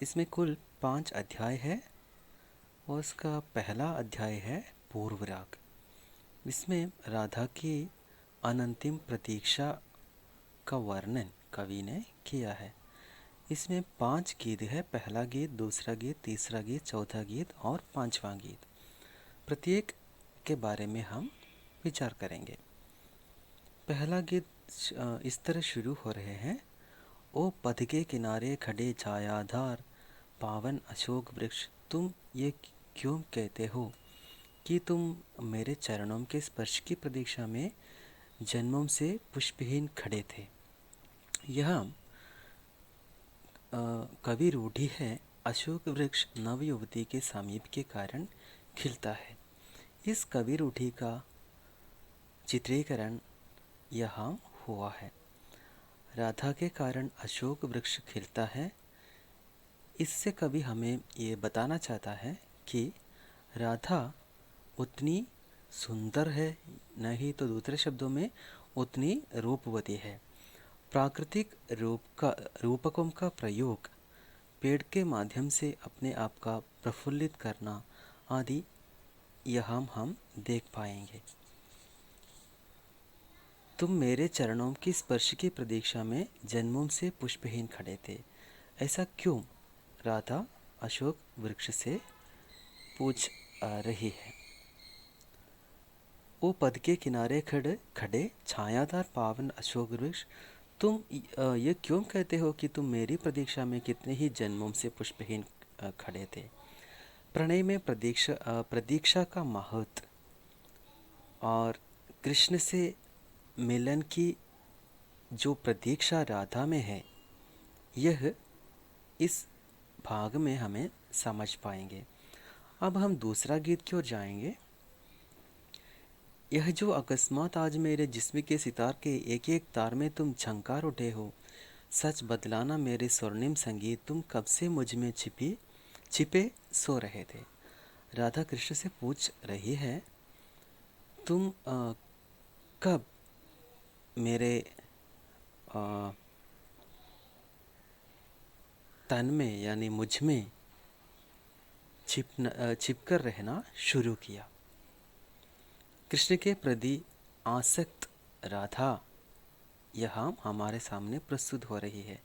इसमें कुल 5 अध्याय है और उसका पहला अध्याय है पूर्व राग। इसमें राधा की अनंतिम प्रतीक्षा का वर्णन कवि ने किया है। इसमें 5 गीत है, पहला गीत, दूसरा गीत, तीसरा गीत, चौथा गीत और 5वां गीत। प्रत्येक के बारे में हम विचार करेंगे। पहला गीत इस तरह शुरू हो रहे हैं। ओ पथ के किनारे खड़े छायाधार पावन अशोक वृक्ष, तुम ये क्यों कहते हो कि तुम मेरे चरणों के स्पर्श की प्रतीक्षा में जन्मों से पुष्पहीन खड़े थे। यह कवि रूढ़ि है, अशोक वृक्ष नव युवती के समीप के कारण खिलता है। इस कवि रूढ़ि का चित्रीकरण यहाँ हुआ है। राधा के कारण अशोक वृक्ष खिलता है। इससे कवि हमें ये बताना चाहता है कि राधा उतनी सुंदर है, नहीं तो दूसरे शब्दों में उतनी रूपवती है। प्राकृतिक रूपकों का प्रयोग, पेड़ के माध्यम से अपने आप का प्रफुल्लित करना आदि यहाँ हम देख पाएंगे। तुम मेरे चरणों की स्पर्श की प्रतीक्षा में जन्मों से पुष्पहीन खड़े थे। ऐसा क्यों राधा अशोक वृक्ष से पूछ रही है। वो पद के किनारे खड़े छायादार पावन अशोक वृक्ष, तुम ये क्यों कहते हो कि तुम मेरी प्रतीक्षा में कितने ही जन्मों से पुष्पहीन खड़े थे। प्रणय में प्रतीक्षा का महत्व और कृष्ण से मिलन की जो प्रतीक्षा राधा में है, यह इस भाग में हमें समझ पाएंगे। अब हम दूसरा गीत की ओर जाएंगे। यह जो अकस्मात आज मेरे जिस्म के सितार के एक एक तार में तुम झंकार उठे हो, सच बदलाना मेरे स्वर्णिम संगीत, तुम कब से मुझ में छिपे सो रहे थे। राधा कृष्ण से पूछ रही है, तुम कब मेरे तन में यानी मुझ में छिपकर रहना शुरू किया। कृष्ण के प्रति आसक्त राधा यहाँ हमारे सामने प्रस्तुत हो रही है।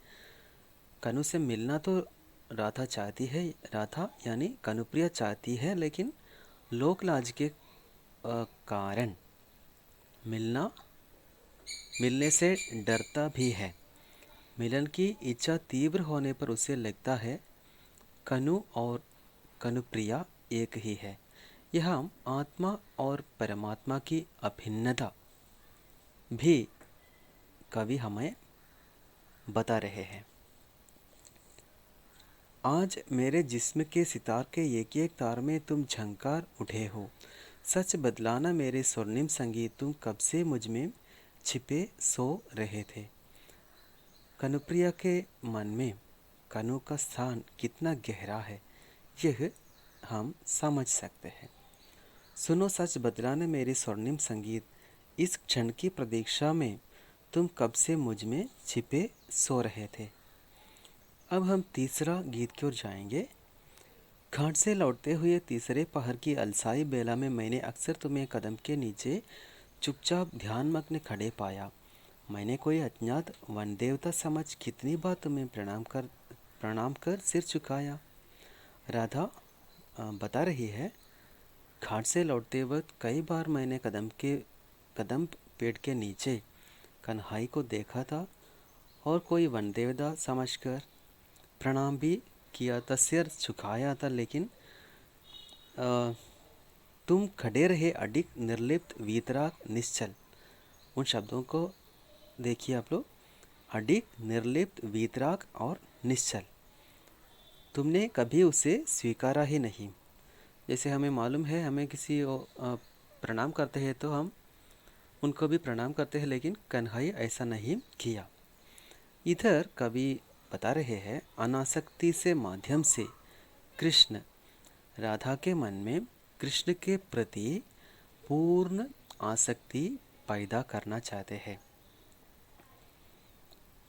कनु से मिलना तो राधा चाहती है, राधा यानी कनुप्रिया चाहती है, लेकिन लोक लाज के कारण मिलने से डरता भी है। मिलन की इच्छा तीव्र होने पर उसे लगता है कनु और कनुप्रिया एक ही है। यह आत्मा और परमात्मा की अभिन्नता भी कवि हमें बता रहे हैं। आज मेरे जिस्म के सितार के एक एक तार में तुम झंकार उठे हो, सच बदलाना मेरे स्वर्णिम संगीत, तुम कब से मुझ में छिपे सो रहे थे। कनुप्रिया के मन में कनु का स्थान कितना गहरा है, यह हम समझ सकते हैं। सुनो सच बदलाना मेरे स्वर्णिम संगीत, इस क्षण की प्रतीक्षा में तुम कब से मुझ में छिपे सो रहे थे। अब हम तीसरा गीत की ओर जाएंगे। घाट से लौटते हुए तीसरे पहर की अलसाई बेला में मैंने अक्सर तुम्हें कदम के नीचे चुपचाप ध्यानमग्न खड़े पाया। मैंने कोई अज्ञात वन देवता समझ कितनी बार तुम्हें प्रणाम कर सिर झुकाया। राधा बता रही है, घाट से लौटते वक्त कई बार मैंने कदम पेड़ के नीचे कन्हई को देखा था और कोई वन देवता समझकर प्रणाम भी किया था, सिर झुकाया था, लेकिन तुम खड़े रहे अडिग निर्लिप्त वीतराग निश्चल। उन शब्दों को देखिए आप लोग, अडिग निर्लिप्त वीतराग और निश्चल। तुमने कभी उसे स्वीकारा ही नहीं। जैसे हमें मालूम है, हमें किसी प्रणाम करते हैं तो हम उनको भी प्रणाम करते हैं, लेकिन कन्हई ऐसा नहीं किया। इधर कवि बता रहे हैं, अनासक्ति से माध्यम से कृष्ण राधा के मन में कृष्ण के प्रति पूर्ण आसक्ति पैदा करना चाहते हैं।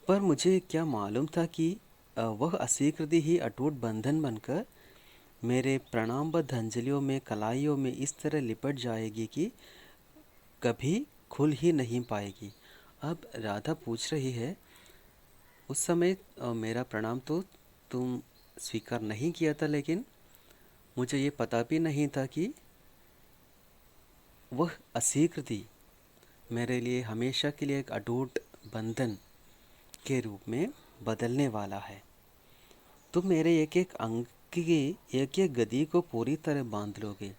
पर मुझे क्या मालूम था कि वह अस्वीकृति ही अटूट बंधन बनकर मेरे प्रणामबद्ध अंजलियों में कलाइयों में इस तरह लिपट जाएगी कि कभी खुल ही नहीं पाएगी। अब राधा पूछ रही है, उस समय मेरा प्रणाम तो तुम स्वीकार नहीं किया था, लेकिन मुझे ये पता भी नहीं था कि वह अस्वीकृति मेरे लिए हमेशा के लिए एक अटूट बंधन के रूप में बदलने वाला है। तुम मेरे एक एक अंग की एक एक गति को पूरी तरह बांध लोगे।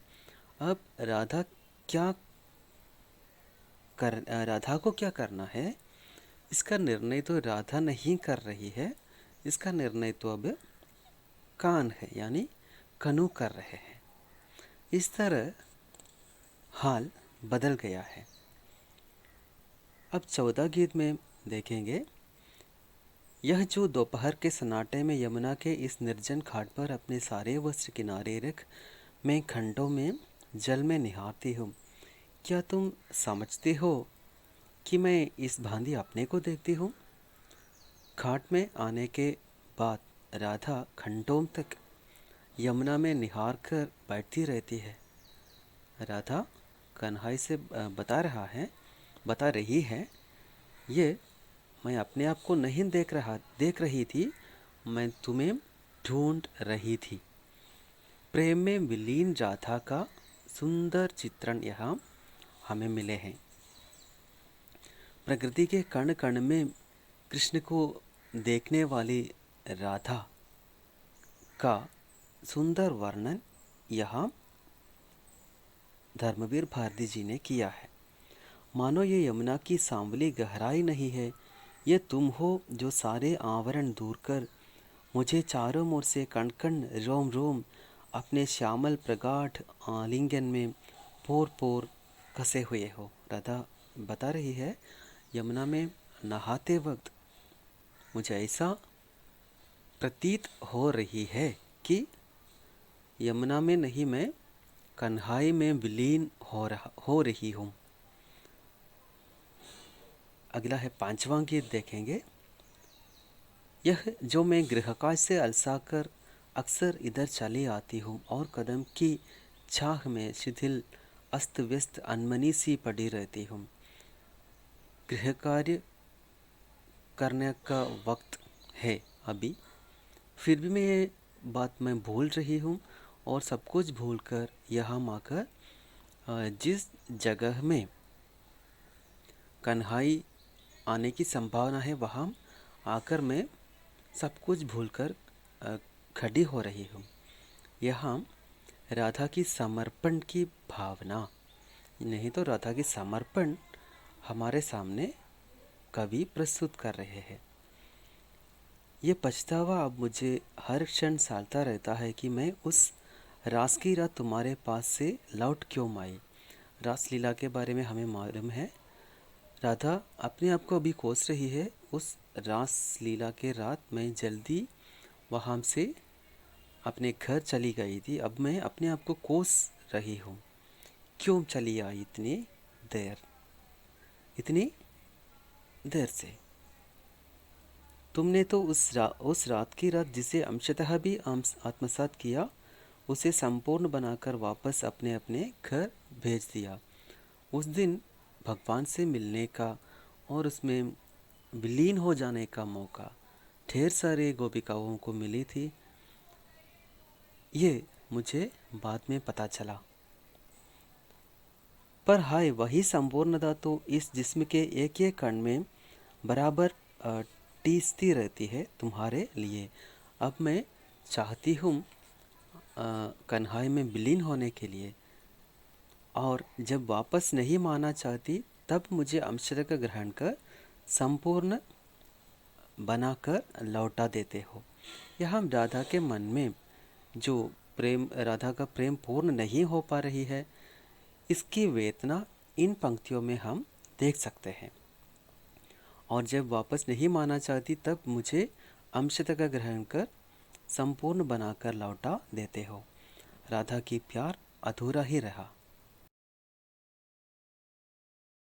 अब राधा को क्या करना है, इसका निर्णय तो राधा नहीं कर रही है, इसका निर्णय तो अब कान है यानी कनु कर रहे हैं। इस तरह हाल बदल गया है। अब 14 गीत में देखेंगे, यह जो दोपहर के सन्नाटे में यमुना के इस निर्जन घाट पर अपने सारे वस्त्र किनारे रख मैं घंटों में जल में निहारती हूँ, क्या तुम समझते हो कि मैं इस भांति अपने को देखती हूँ? घाट में आने के बाद राधा घंटों तक यमुना में निहार कर बैठती रहती है। राधा कन्हैया से बता रही है, ये मैं अपने आप को नहीं देख रही थी, मैं तुम्हें ढूंढ रही थी। प्रेम में विलीन राधा का सुंदर चित्रण यहाँ हमें मिले हैं। प्रकृति के कण कण में कृष्ण को देखने वाली राधा का सुंदर वर्णन यहाँ धर्मवीर भारती जी ने किया है। मानो ये यमुना की सांवली गहराई नहीं है, ये तुम हो जो सारे आवरण दूर कर मुझे चारों ओर से कण कण रोम रोम अपने श्यामल प्रगाढ़ आलिंगन में पोर पोर कसे हुए हो। राधा बता रही है, यमुना में नहाते वक्त मुझे ऐसा प्रतीत हो रही है कि यमुना में नहीं, मैं कन्हैया में विलीन हो रही हूँ। अगला है 5वां गीत देखेंगे, यह जो मैं गृहकाज से अलसाकर अक्सर इधर चली आती हूँ और कदम की छाह में शिथिल अस्त व्यस्त अनमनी सी पड़ी रहती हूँ। गृह कार्य करने का वक्त है अभी, फिर भी मैं ये बात मैं भूल रही हूँ और सब कुछ भूलकर यहाँ आकर जिस जगह में कन्हैया आने की संभावना है वहाँ आकर मैं सब कुछ भूलकर खड़ी हो रही हूँ। यहाँ राधा की समर्पण की भावना, नहीं तो राधा की समर्पण हमारे सामने कवि प्रस्तुत कर रहे हैं। ये पछतावा अब मुझे हर क्षण सालता रहता है कि मैं उस रास की रात तुम्हारे पास से लौट क्यों आई। रासलीला के बारे में हमें मालूम है, राधा अपने आप को अभी कोस रही है। उस रासलीला के रात मैं जल्दी वहाँ से अपने घर चली गई थी, अब मैं अपने आप को कोस रही हूँ, क्यों चली आई इतनी देर से। तुमने तो उस रात की रात जिसे अंशतः भी आत्मसात किया, उसे संपूर्ण बनाकर वापस अपने अपने घर भेज दिया। उस दिन भगवान से मिलने का और उसमें विलीन हो जाने का मौका ढेर सारे गोपिकाओं को मिली थी, ये मुझे बाद में पता चला। पर हाय, वही संपूर्णता तो इस जिस्म के एक एक कण में बराबर टीसती रहती है तुम्हारे लिए। अब मैं चाहती हूँ कन्हैया में विलीन होने के लिए, और जब वापस नहीं माना चाहती तब मुझे अंशतः का ग्रहण कर संपूर्ण बनाकर लौटा देते हो। यहाँ राधा के मन में जो प्रेम, राधा का प्रेम पूर्ण नहीं हो पा रही है, इसकी वेदना इन पंक्तियों में हम देख सकते हैं। और जब वापस नहीं माना चाहती तब मुझे अंशतः का ग्रहण कर संपूर्ण बनाकर लौटा देते हो। राधा की प्यार अधूरा ही रहा।